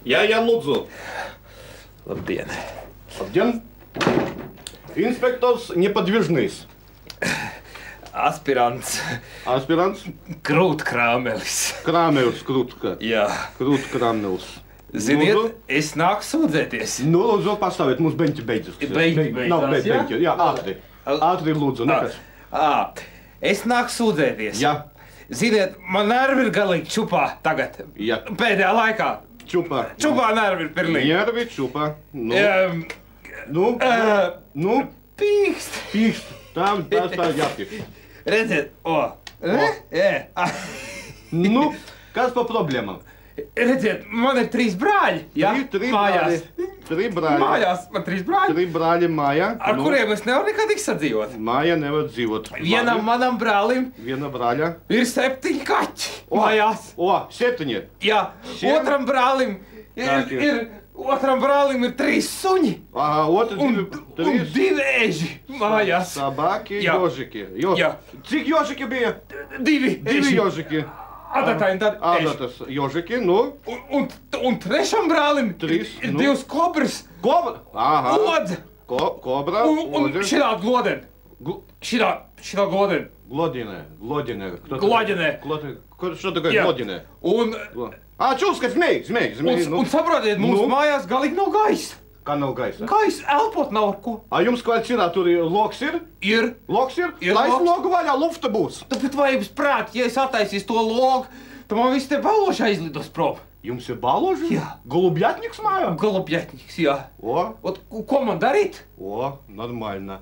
Jā, lūdzu. Labdien. Labdien. Inspektors Nepodvижнys. Aspirants. Aspirants? Krūtkrāmelis. Krāmelis, krūtka. Jā. Krūtkrāmelis. Ziniet, Lūdzu. es nāku sūdzēties. Nu, lūdzu, pastāviet, mums beņķi beidzas. Nav beņķi, jā, ātri. Ātri, lūdzu, nekas. Es nāku sūdzēties. Jā. Ziniet, man nervi ir galīgi čupā tagad. Jā. Pēdējā laikā. Čupā. Čupā nervi ir pilnīgi. Nervi, čupā. Nu. Pīkst. Pīkst. Tā jāpīkst. Redziet, Nu, kas pa problēmām? Redziet, man ir 3 brāļi, jā? Mājās. 3 brāļi. Mājās, man 3 brāļi. 3 brāļi mājā. Ar kuriem es nevaru nekad sadzīvot. Mājā nevar dzīvot. Vienam manam brālim Viena brāļa. ir 7 kaķi mājās. 7. Jā, otram brālim ir 3 suņi. Un 2 eži mājās. Sabaki, jožiki. Jā. Cik jožiki bija? 2 jožiki. Adatas jožiki, nu. Un trešam brālim 3, 2 kobras. Kobra? Aha. Lodze. Kobra. Un šitā glodene. Šitā glodene. Glodine. Glodine. Что такое глодine? Un... Čūskas, zmēji. Un saprotiet, mums mājās galīgi nav gaisa. Kā nav gaisa? Gaisa, elpot nav ar ko. Jums kvartīrā tur loks ir? Ir. Loks ir? Ir Laist loks. logu vaļā, lufta būs. Bet vai jums prāt, ja es attaisīšu to logu, tad man viss te baloši aizlidos prom. Jums ir baloži? Jā. Golubjatniks mājā? Golubjatniks, jā. O, Ko man darīt? nормально.